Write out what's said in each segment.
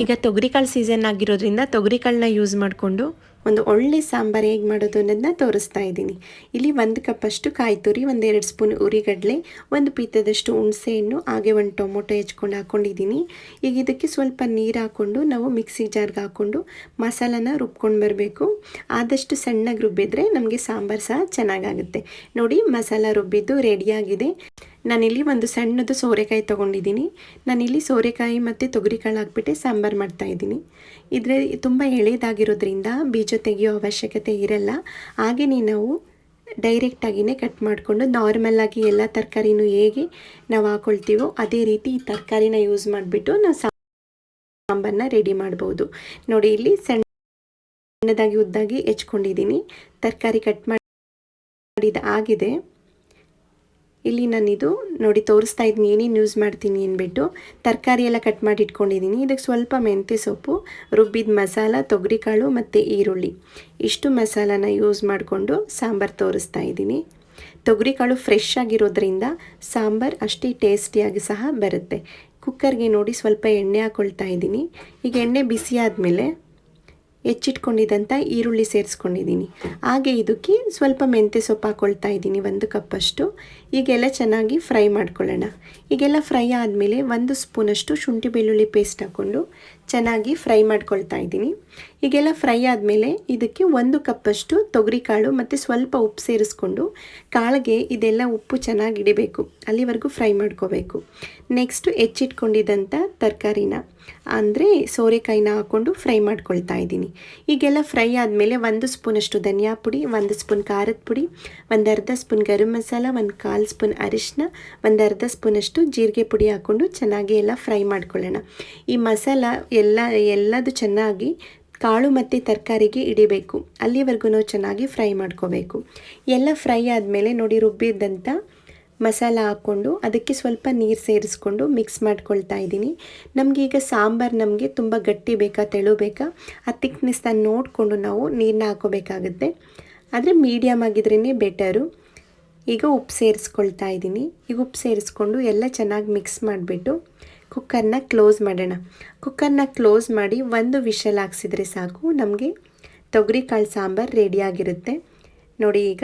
ಈಗ ತೊಗರಿಕಾಳು ಸೀಸನ್ ಆಗಿರೋದ್ರಿಂದ ತೊಗರಿಕಾಳನ್ನ ಯೂಸ್ ಮಾಡಿಕೊಂಡು ಒಂದು ಒಳ್ಳೆ ಸಾಂಬಾರು ಹೇಗೆ ಮಾಡೋದು ಅನ್ನೋದನ್ನ ತೋರಿಸ್ತಾ ಇದ್ದೀನಿ. ಇಲ್ಲಿ 1 ಕಪ್ಪಷ್ಟು ಕಾಯಿ ತುರಿ, 1-2 ಸ್ಪೂನ್ ಉರಿಗಡಲೆ, 1 ಪೀತದಷ್ಟು ಹುಣಸೆಹಣ್ಣು, ಹಾಗೆ 1 ಟೊಮೊಟೊ ಹೆಚ್ಕೊಂಡು ಹಾಕ್ಕೊಂಡಿದ್ದೀನಿ. ಈಗ ಇದಕ್ಕೆ ಸ್ವಲ್ಪ ನೀರು ಹಾಕ್ಕೊಂಡು ನಾವು ಮಿಕ್ಸಿ ಜಾರ್ಗೆ ಹಾಕ್ಕೊಂಡು ಮಸಾಲಾನ ರುಬ್ಕೊಂಡು ಬರಬೇಕು. ಆದಷ್ಟು ಸಣ್ಣಗೆ ರುಬ್ಬಿದ್ರೆ ನಮಗೆ ಸಾಂಬಾರು ಸಹ ಚೆನ್ನಾಗಾಗುತ್ತೆ. ನೋಡಿ, ಮಸಾಲ ರುಬ್ಬಿದ್ದು ರೆಡಿಯಾಗಿದೆ. ನಾನಿಲ್ಲಿ ಒಂದು ಸಣ್ಣದು ಸೋರೆಕಾಯಿ ತೊಗೊಂಡಿದ್ದೀನಿ. ನಾನಿಲ್ಲಿ ಸೋರೆಕಾಯಿ ಮತ್ತು ತೊಗರಿಕಾಳು ಹಾಕ್ಬಿಟ್ಟು ಸಾಂಬಾರು ಮಾಡ್ತಾಯಿದ್ದೀನಿ. ಇದ್ರೆ ತುಂಬ ಎಳೆದಾಗಿರೋದ್ರಿಂದ ಬೀಜ ತೆಗೆಯೋ ಅವಶ್ಯಕತೆ ಇರಲ್ಲ. ಹಾಗೆಯೇ ನಾವು ಡೈರೆಕ್ಟಾಗಿಯೇ ಕಟ್ ಮಾಡಿಕೊಂಡು ನಾರ್ಮಲ್ಲಾಗಿ ಎಲ್ಲ ತರಕಾರಿನೂ ಹೇಗೆ ನಾವು ಹಾಕ್ಕೊಳ್ತೀವೋ ಅದೇ ರೀತಿ ಈ ತರಕಾರಿನ ಯೂಸ್ ಮಾಡಿಬಿಟ್ಟು ನಾವು ಸಾಂಬಾರನ್ನ ರೆಡಿ ಮಾಡ್ಬೋದು. ನೋಡಿ, ಇಲ್ಲಿ ಸಣ್ಣದಾಗಿ ಉದ್ದಾಗಿ ಹೆಚ್ಕೊಂಡಿದ್ದೀನಿ. ತರಕಾರಿ ಕಟ್ ಮಾಡಿದ ಆಗಿದೆ. ಇಲ್ಲಿ ನಾನಿದು ನೋಡಿ ತೋರಿಸ್ತಾ ಇದ್ದೀನಿ ಏನೇನು ಯೂಸ್ ಮಾಡ್ತೀನಿ ಅಂದ್ಬಿಟ್ಟು. ತರಕಾರಿ ಎಲ್ಲ ಕಟ್ ಮಾಡಿ ಇಟ್ಕೊಂಡಿದ್ದೀನಿ. ಇದಕ್ಕೆ ಸ್ವಲ್ಪ ಮೆಂತ್ಯ ಸೊಪ್ಪು, ರುಬ್ಬಿದ ಮಸಾಲ, ತೊಗರಿಕಾಳು ಮತ್ತು ಈರುಳ್ಳಿ, ಇಷ್ಟು ಮಸಾಲಾನ ಯೂಸ್ ಮಾಡಿಕೊಂಡು ಸಾಂಬಾರು ತೋರಿಸ್ತಾ ಇದ್ದೀನಿ. ತೊಗರಿಕಾಳು ಫ್ರೆಶ್ ಆಗಿರೋದ್ರಿಂದ ಸಾಂಬಾರು ಅಷ್ಟೇ ಟೇಸ್ಟಿಯಾಗಿ ಸಹ ಬರುತ್ತೆ. ಕುಕ್ಕರ್ಗೆ ನೋಡಿ ಸ್ವಲ್ಪ ಎಣ್ಣೆ ಹಾಕ್ಕೊಳ್ತಾ ಇದ್ದೀನಿ. ಈಗ ಎಣ್ಣೆ ಬಿಸಿ ಆದಮೇಲೆ ಹೆಚ್ಚಿಟ್ಕೊಂಡಿದ್ದಂಥ ಈರುಳ್ಳಿ ಸೇರಿಸ್ಕೊಂಡಿದ್ದೀನಿ. ಹಾಗೆ ಇದಕ್ಕೆ ಸ್ವಲ್ಪ ಮೆಂತ್ಯ ಸೊಪ್ಪು ಹಾಕ್ಕೊಳ್ತಾ ಇದ್ದೀನಿ, 1 ಕಪ್ಪಷ್ಟು. ಈಗೆಲ್ಲ ಚೆನ್ನಾಗಿ ಫ್ರೈ ಮಾಡ್ಕೊಳ್ಳೋಣ. ಈಗೆಲ್ಲ ಫ್ರೈ ಆದಮೇಲೆ 1 ಸ್ಪೂನಷ್ಟು ಶುಂಠಿ ಬೆಳ್ಳುಳ್ಳಿ ಪೇಸ್ಟ್ ಹಾಕ್ಕೊಂಡು ಚೆನ್ನಾಗಿ ಫ್ರೈ ಮಾಡ್ಕೊಳ್ತಾ ಇದ್ದೀನಿ. ಈಗೆಲ್ಲ ಫ್ರೈ ಆದಮೇಲೆ ಇದಕ್ಕೆ 1 ಕಪ್ಪಷ್ಟು ತೊಗರಿಕಾಳು ಮತ್ತು ಸ್ವಲ್ಪ ಉಪ್ಪು ಸೇರಿಸ್ಕೊಂಡು ಕಾಳಿಗೆ ಇದೆಲ್ಲ ಉಪ್ಪು ಚೆನ್ನಾಗಿ ಹಿಡಿಬೇಕು, ಅಲ್ಲಿವರೆಗೂ ಫ್ರೈ ಮಾಡ್ಕೋಬೇಕು. ನೆಕ್ಸ್ಟು ಹೆಚ್ಚಿಟ್ಕೊಂಡಿದ್ದಂಥ ತರಕಾರಿನ ಅಂದರೆ ಸೋರೆಕಾಯಿನ ಹಾಕ್ಕೊಂಡು ಫ್ರೈ ಮಾಡ್ಕೊಳ್ತಾ ಇದ್ದೀನಿ. ಈಗೆಲ್ಲ ಫ್ರೈ ಆದಮೇಲೆ 1 ಸ್ಪೂನಷ್ಟು ಧನಿಯಾ ಪುಡಿ, 1 ಸ್ಪೂನ್ ಖಾರದ ಪುಡಿ, 1/2 ಸ್ಪೂನ್ ಗರಂ ಮಸಾಲ, 1/4 ಸ್ಪೂನ್ ಅರಿಶಿನ, 1/2 ಸ್ಪೂನಷ್ಟು ಜೀರಿಗೆ ಪುಡಿ ಹಾಕ್ಕೊಂಡು ಚೆನ್ನಾಗಿ ಎಲ್ಲ ಫ್ರೈ ಮಾಡ್ಕೊಳ್ಳೋಣ. ಈ ಮಸಾಲ ಎಲ್ಲದು ಚೆನ್ನಾಗಿ ಕಾಳು ಮತ್ತು ತರಕಾರಿಗೆ ಹಿಡಿಬೇಕು, ಅಲ್ಲಿವರೆಗೂ ಚೆನ್ನಾಗಿ ಫ್ರೈ ಮಾಡ್ಕೋಬೇಕು. ಎಲ್ಲ ಫ್ರೈ ಆದಮೇಲೆ ನೋಡಿ ರುಬ್ಬಿದ್ದಂಥ ಮಸಾಲ ಹಾಕ್ಕೊಂಡು ಅದಕ್ಕೆ ಸ್ವಲ್ಪ ನೀರು ಸೇರಿಸ್ಕೊಂಡು ಮಿಕ್ಸ್ ಮಾಡ್ಕೊಳ್ತಾ ಇದ್ದೀನಿ. ನಮಗೆ ಈಗ ಸಾಂಬಾರು ನಮಗೆ ತುಂಬ ಗಟ್ಟಿ ಬೇಕಾ ತೆಳು ಬೇಕಾ ಆ ಥಿಕ್ನೆಸ್ನ ನೋಡಿಕೊಂಡು ನಾವು ನೀರನ್ನ ಹಾಕೋಬೇಕಾಗುತ್ತೆ. ಆದರೆ ಮೀಡಿಯಮ್ ಆಗಿದ್ರೇ ಬೆಟರು. ಈಗ ಉಪ್ಪು ಸೇರಿಸ್ಕೊಳ್ತಾ ಇದ್ದೀನಿ. ಈಗ ಉಪ್ಪು ಸೇರಿಸ್ಕೊಂಡು ಎಲ್ಲ ಚೆನ್ನಾಗಿ ಮಿಕ್ಸ್ ಮಾಡಿಬಿಟ್ಟು ಕುಕ್ಕರ್ನ ಕ್ಲೋಸ್ ಮಾಡೋಣ. ಕುಕ್ಕರ್ನ ಕ್ಲೋಸ್ ಮಾಡಿ 1 ವಿಷಲ್ ಹಾಕ್ಸಿದ್ರೆ ಸಾಕು, ನಮಗೆ ತೊಗರಿಕಾಳು ಸಾಂಬಾರು ರೆಡಿಯಾಗಿರುತ್ತೆ. ನೋಡಿ, ಈಗ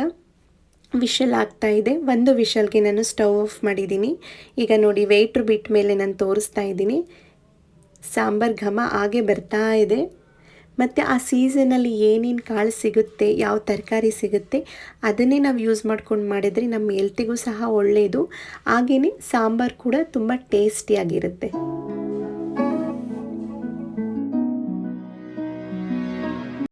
ವಿಷಲ್ ಆಗ್ತಾಯಿದೆ. 1 ವಿಷಲ್ಗೆ ನಾನು ಸ್ಟವ್ ಆಫ್ ಮಾಡಿದ್ದೀನಿ. ಈಗ ನೋಡಿ ವೆಯ್ಟ್ರ್ ಬಿಟ್ಟ ಮೇಲೆ ನಾನು ತೋರಿಸ್ತಾ ಇದ್ದೀನಿ. ಸಾಂಬಾರು ಘಮ ಹಾಗೆ ಬರ್ತಾ ಇದೆ. ಮತ್ತು ಆ ಸೀಸನಲ್ಲಿ ಏನೇನು ಕಾಳು ಸಿಗುತ್ತೆ, ಯಾವ ತರಕಾರಿ ಸಿಗುತ್ತೆ ಅದನ್ನೇ ನಾವು ಯೂಸ್ ಮಾಡ್ಕೊಂಡು ಮಾಡಿದರೆ ನಮ್ಮ ಹೆಲ್ತಿಗೂ ಸಹ ಒಳ್ಳೆಯದು. ಹಾಗೆಯೇ ಸಾಂಬಾರು ಕೂಡ ತುಂಬ ಟೇಸ್ಟಿಯಾಗಿರುತ್ತೆ.